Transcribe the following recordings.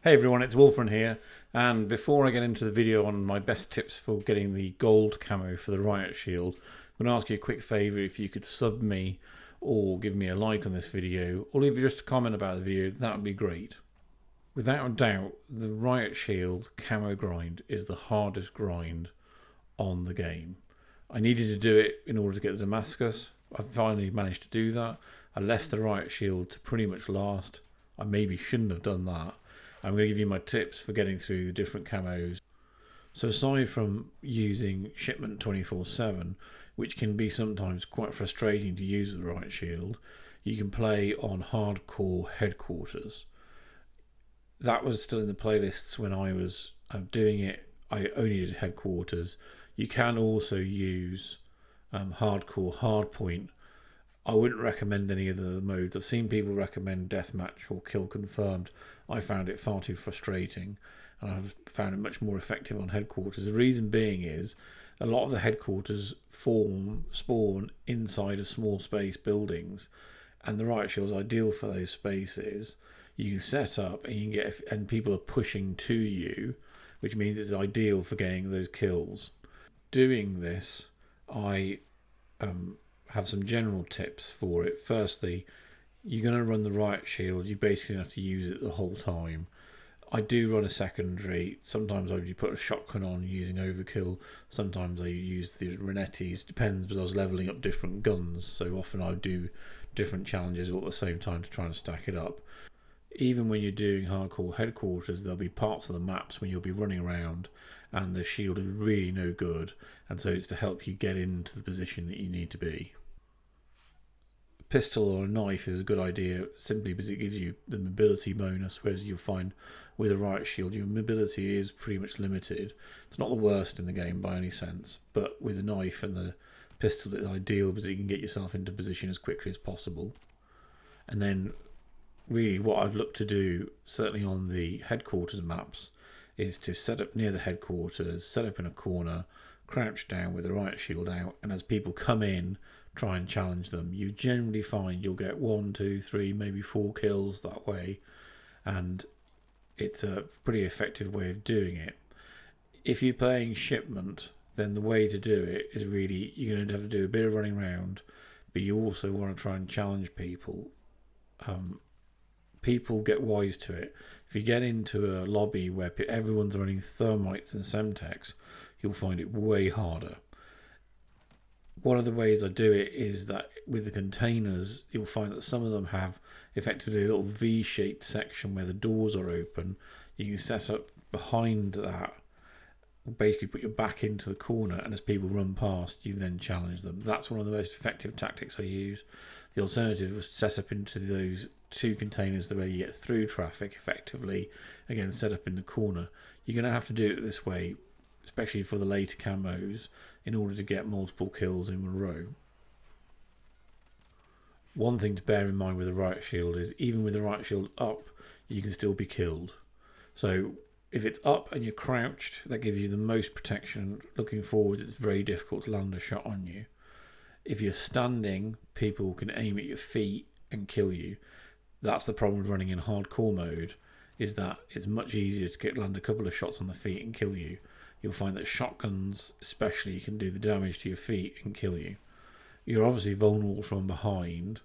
Hey everyone, it's Wolfran here, and before I get into the video on my best tips for getting the gold camo for the Riot Shield, I'm going to ask you a quick favour. If you could sub me or give me a like on this video, or leave just a comment about the video, that would be great. Without a doubt, the Riot Shield camo grind is the hardest grind on the game. I needed to do it in order to get the Damascus. I finally managed to do that. I left the Riot Shield to pretty much last. I maybe shouldn't have done that. I'm going to give you my tips for getting through the different camos. So aside from using shipment 24/7, which can be sometimes quite frustrating to use with the Riot Shield, you can play on hardcore headquarters. That was still in the playlists when I was doing it. I only did headquarters. You can also use hardcore hardpoint. I wouldn't recommend any of the modes. I've seen people recommend deathmatch or kill confirmed. I found it far too frustrating, and I've found it much more effective on headquarters. The reason being is a lot of the headquarters spawn inside of small space buildings, and the Riot Shield is ideal for those spaces. You can set up and you can and people are pushing to you, which means it's ideal for getting those kills. Doing this, I have some general tips for it. Firstly, you're going to run the Riot Shield. You basically have to use it the whole time. I do run a secondary. Sometimes I would put a shotgun on using overkill. Sometimes I use the Renettis. Depends, because I was leveling up different guns. So often I would do different challenges all at the same time to try and stack it up. Even when you're doing hardcore headquarters, there'll be parts of the maps when you'll be running around and the shield is really no good, and so it's to help you get into the position that you need to be. A pistol or a knife is a good idea simply because it gives you the mobility bonus, whereas you'll find with a Riot Shield your mobility is pretty much limited. It's not the worst in the game by any sense, but with the knife and the pistol it's ideal because you can get yourself into position as quickly as possible. And then really what I'd look to do, certainly on the headquarters maps, is to set up near the headquarters, set up in a corner, crouch down with the Riot Shield out, and as people come in, try and challenge them. You generally find you'll get 1, 2, 3, maybe 4 kills that way, and it's a pretty effective way of doing it. If you're playing shipment, then the way to do it is really, you're going to have to do a bit of running around, but you also want to try and challenge people. People get wise to it. If you get into a lobby where everyone's running thermites and semtex, you'll find it way harder. One of the ways I do it is that with the containers, you'll find that some of them have effectively a little V-shaped section where the doors are open. You can set up behind that, basically put your back into the corner, and as people run past, you then challenge them. That's one of the most effective tactics I use. The alternative was to set up into those 2 containers the way you get through traffic effectively, again set up in the corner. You're going to have to do it this way, especially for the later camos, in order to get multiple kills in a row. One thing to bear in mind with the Riot Shield is even with the Riot Shield up, you can still be killed. So if it's up and you're crouched, that gives you the most protection. Looking forward, it's very difficult to land a shot on you. If you're standing, people can aim at your feet and kill you. That's the problem with running in hardcore mode, is that it's much easier to land a couple of shots on the feet and kill you. You'll find that shotguns especially can do the damage to your feet and kill you. You're obviously vulnerable from behind,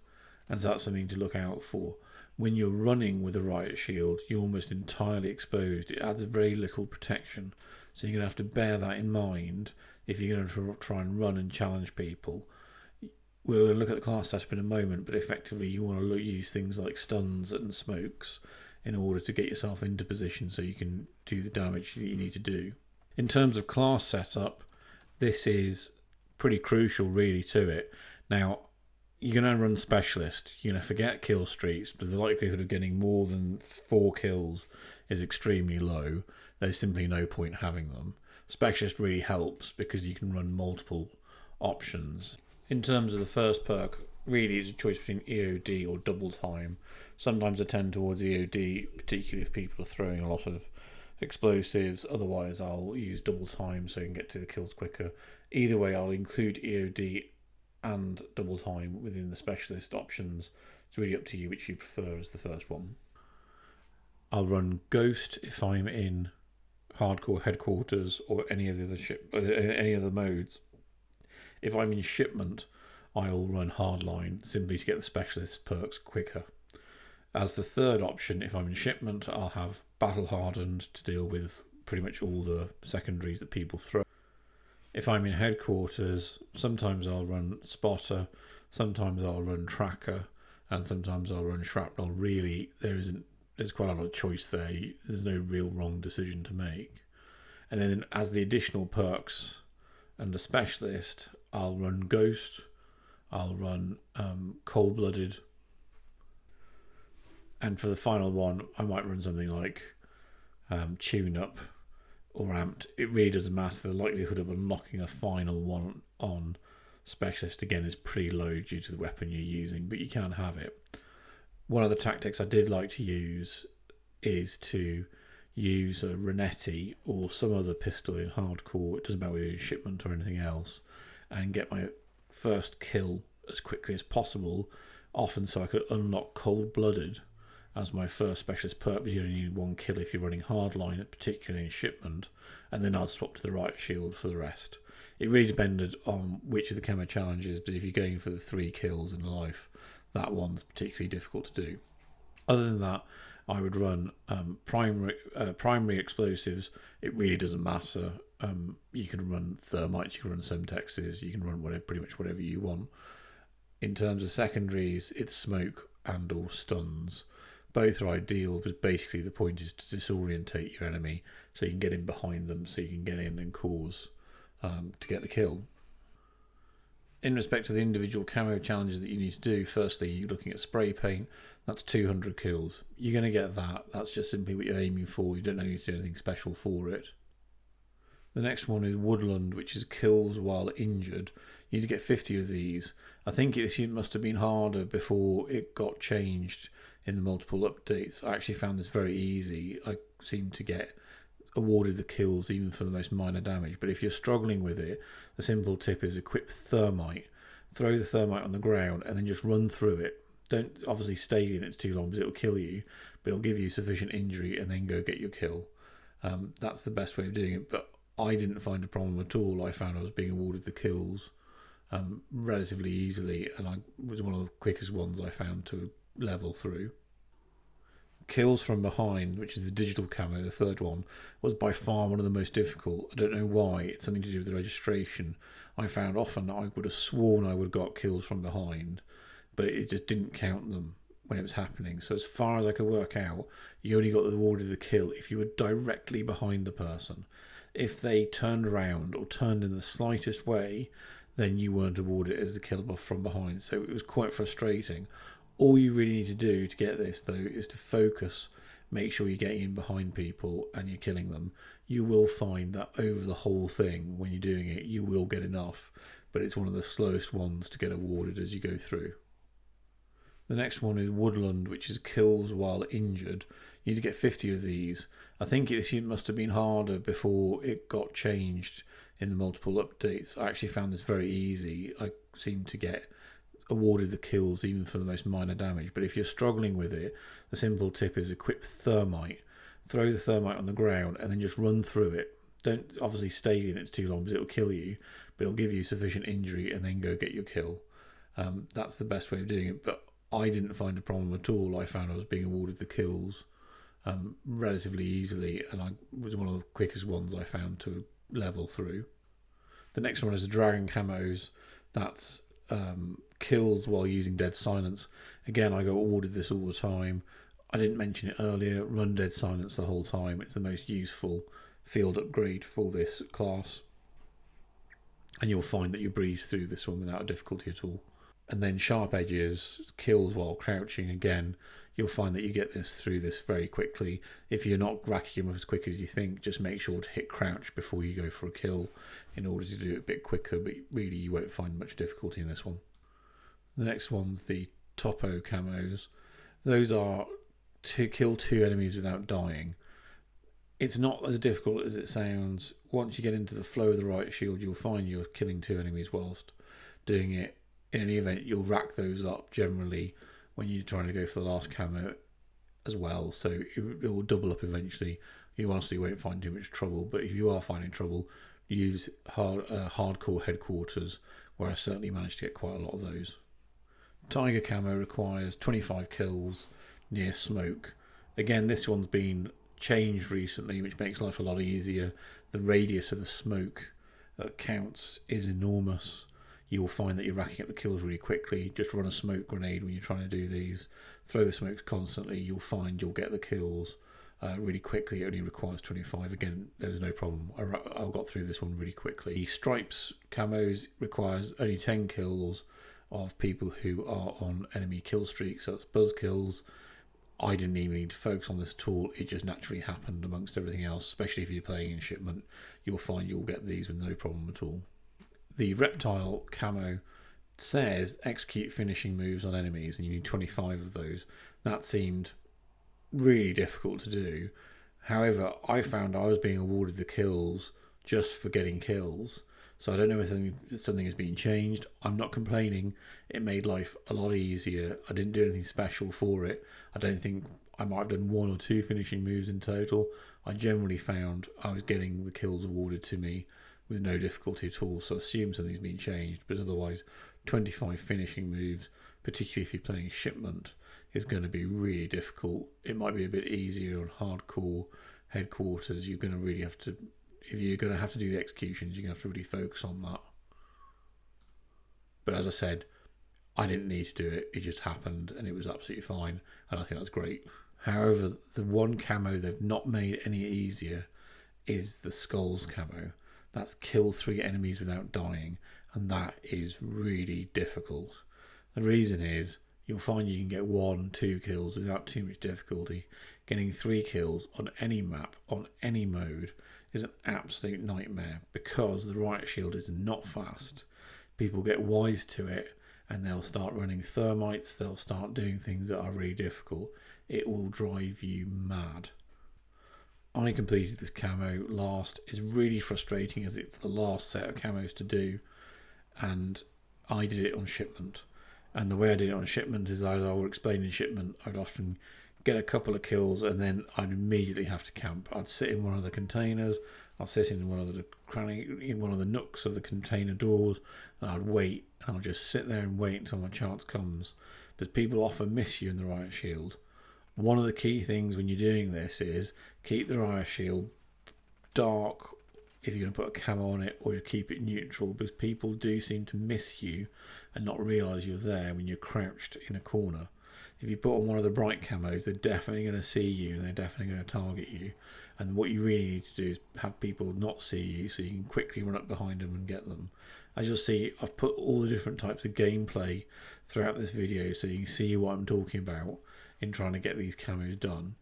and so that's something to look out for. When you're running with a Riot Shield, you're almost entirely exposed. It adds very little protection, so you're going to have to bear that in mind if you're going to try and run and challenge people. We'll look at the class setup in a moment, but effectively you want to use things like stuns and smokes in order to get yourself into position so you can do the damage that you need to do. In terms of class setup, this is pretty crucial really to it. Now, you're going to run specialist, you're going to forget kill streaks, but the likelihood of getting more than 4 kills is extremely low. There's simply no point having them. Specialist really helps because you can run multiple options. In terms of the first perk, really it's a choice between EOD or double time. Sometimes I tend towards EOD, particularly if people are throwing a lot of explosives. Otherwise I'll use double time so I can get to the kills quicker. Either way, I'll include EOD and double time within the specialist options. It's really up to you which you prefer as the first one. I'll run Ghost if I'm in Hardcore Headquarters or any of the other any other modes. If I'm in Shipment, I'll run Hardline simply to get the Specialist perks quicker. As the third option, if I'm in Shipment, I'll have Battle Hardened to deal with pretty much all the secondaries that people throw. If I'm in Headquarters, sometimes I'll run Spotter, sometimes I'll run Tracker, and sometimes I'll run Shrapnel. Really, there's quite a lot of choice there. There's no real wrong decision to make. And then as the additional perks under Specialist, I'll run Ghost, I'll run Cold-Blooded, and for the final one, I might run something like Tune Up or Amped. It really doesn't matter. The likelihood of unlocking a final one on Specialist, again, is pretty low due to the weapon you're using, but you can have it. One of the tactics I did like to use is to use a Renetti or some other pistol in Hardcore, it doesn't matter whether it's Shipment or anything else, and get my first kill as quickly as possible, often so I could unlock Cold-Blooded as my first Specialist perk, because you only need one kill if you're running Hardline, particularly in Shipment, and then I'd swap to the Riot Shield for the rest. It really depended on which of the camo challenges, but if you're going for the 3 kills in life, that one's particularly difficult to do. Other than that, I would run primary explosives. It really doesn't matter. You can run thermites, you can run semtexes, you can run pretty much whatever you want. In terms of secondaries, it's smoke and or stuns. Both are ideal, because basically the point is to disorientate your enemy so you can get in behind them, so you can get in and cause to get the kill. In respect to the individual camo challenges that you need to do, firstly, you're looking at spray paint. That's 200 kills. You're going to get that. That's just simply what you're aiming for. You don't need to do anything special for it. The next one is Woodland, which is kills while injured. You need to get 50 of these. I think it must have been harder before it got changed in the multiple updates. I actually found this very easy. I seem to get awarded the kills even for the most minor damage, but if you're struggling with it, the simple tip is equip thermite, throw the thermite on the ground and then just run through it. Don't obviously stay in it too long because it'll kill you, but it'll give you sufficient injury and then go get your kill. That's the best way of doing it, but I didn't find a problem at all. I found I was being awarded the kills relatively easily, and I was one of the quickest ones I found to level through. Kills from behind, which is the digital camo, the third one, was by far one of the most difficult. I don't know why. It's something to do with the registration. I found often I would have sworn I would have got kills from behind, but it just didn't count them when it was happening. So as far as I could work out, you only got awarded the kill if you were directly behind the person. If they turned around or turned in the slightest way, then you weren't awarded as the kill from behind. So it was quite frustrating. All you really need to do to get this, though, is to focus, make sure you're getting in behind people and you're killing them. You will find that over the whole thing, when you're doing it, you will get enough, but it's one of the slowest ones to get awarded as you go through. The next one is Woodland, which is kills while injured. You need to get 50 of these. I think it must have been harder before it got changed in the multiple updates. I actually found this very easy. I seem to get awarded the kills even for the most minor damage, but if you're struggling with it, the simple tip is equip thermite, throw the thermite on the ground and then just run through it. Don't obviously stay in it too long because it'll kill you, but it'll give you sufficient injury and then go get your kill. That's the best way of doing it, but I didn't find a problem at all. I found I was being awarded the kills relatively easily, and I was one of the quickest ones I found to level through. The next one is the Dragon Camos. That's kills while using Dead Silence. Again, I got awarded this all the time. I didn't mention it earlier. Run Dead Silence the whole time. It's the most useful field upgrade for this class. And you'll find that you breeze through this one without difficulty at all. And then Sharp Edges, kills while crouching. Again, you'll find that you get through this very quickly. If you're not racking them as quick as you think, just make sure to hit crouch before you go for a kill in order to do it a bit quicker, but really you won't find much difficulty in this one. The next one's the Topo Camos. Those are to kill 2 enemies without dying. It's not as difficult as it sounds. Once you get into the flow of the Riot Shield, you'll find you're killing 2 enemies whilst doing it. In any event, you'll rack those up generally when you're trying to go for the last camo. as well, so it will double up eventually. You honestly won't find too much trouble, but if you are finding trouble, use hardcore headquarters, where I certainly managed to get quite a lot of those. Tiger Camo requires 25 kills near smoke. Again, this one's been changed recently, which makes life a lot easier. The radius of the smoke that counts is enormous. You'll find that you're racking up the kills really quickly. Just run a smoke grenade when you're trying to do these. Throw the smokes constantly. You'll find you'll get the kills really quickly. It only requires 25. Again, there was no problem. I got through this one really quickly. The Stripes Camos requires only 10 kills of people who are on enemy kill streaks. So that's buzz kills. I didn't even need to focus on this at all. It just naturally happened amongst everything else, especially if you're playing in shipment. You'll find you'll get these with no problem at all. The Reptile Camo says execute finishing moves on enemies, and you need 25 of those. That seemed really difficult to do. However, I found I was being awarded the kills just for getting kills. So I don't know if something has been changed. I'm not complaining. It made life a lot easier. I didn't do anything special for it. I don't think I might have done 1 or 2 finishing moves in total. I generally found I was getting the kills awarded to me with no difficulty at all. So I assume something's been changed. But otherwise, 25 finishing moves, particularly if you're playing shipment, is going to be really difficult. It might be a bit easier on hardcore headquarters. You're going to really have to... If you're going to have to do the executions, you're going to have to really focus on that. But as I said, I didn't need to do it. It just happened and it was absolutely fine. And I think that's great. However, the one camo they've not made any easier is the Skulls Camo. That's kill 3 enemies without dying. And that is really difficult. The reason is you'll find you can get 1, 2 kills without too much difficulty. Getting 3 kills on any map, on any mode, is an absolute nightmare because the Riot Shield is not fast. People get wise to it and they'll start running thermites, they'll start doing things that are really difficult. It will drive you mad. I completed this camo last. It's really frustrating as it's the last set of camos to do, and I did it on shipment. And the way I did it on shipment is, as I will explain in shipment, I'd often get a couple of kills and then I'd immediately have to camp. I'd sit in one of the containers, I'd sit in one of the nooks of the container doors, and I'd wait, and I'll just sit there and wait until my chance comes. But people often miss you in the Riot Shield. One of the key things when you're doing this is keep the Riot Shield dark if you're going to put a camo on it, or you keep it neutral, because people do seem to miss you and not realise you're there when you're crouched in a corner. If you put on one of the bright camos, they're definitely going to see you and they're definitely going to target you. And what you really need to do is have people not see you so you can quickly run up behind them and get them. As you'll see, I've put all the different types of gameplay throughout this video so you can see what I'm talking about in trying to get these camos done.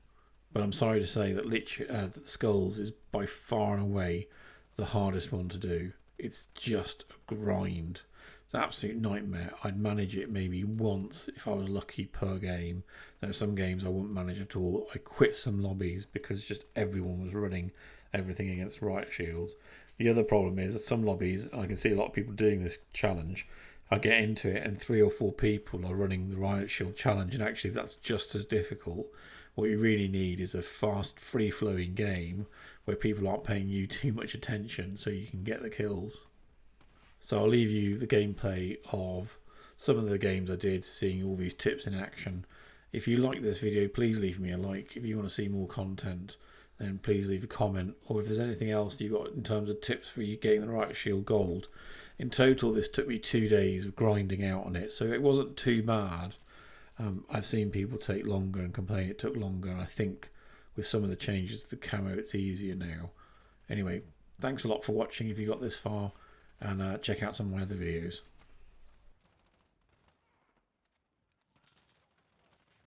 But I'm sorry to say that that Skulls is by far and away the hardest one to do. It's just a grind. It's an absolute nightmare. I'd manage it maybe once if I was lucky per game. There are some games I wouldn't manage at all. I quit some lobbies because just everyone was running everything against Riot Shields. The other problem is that some lobbies, I can see a lot of people doing this challenge, I get into it and 3 or 4 people are running the Riot Shield challenge, and actually that's just as difficult. What you really need is a fast, free-flowing game where people aren't paying you too much attention so you can get the kills. So I'll leave you the gameplay of some of the games I did, seeing all these tips in action. If you like this video, please leave me a like. If you want to see more content, then please leave a comment. Or if there's anything else you got in terms of tips for you getting the Riot Shield Gold. In total, this took me 2 days of grinding out on it, so it wasn't too bad. I've seen people take longer and complain it took longer, and I think with some of the changes to the camo, it's easier now. Anyway, thanks a lot for watching if you got this far, and check out some of my other videos.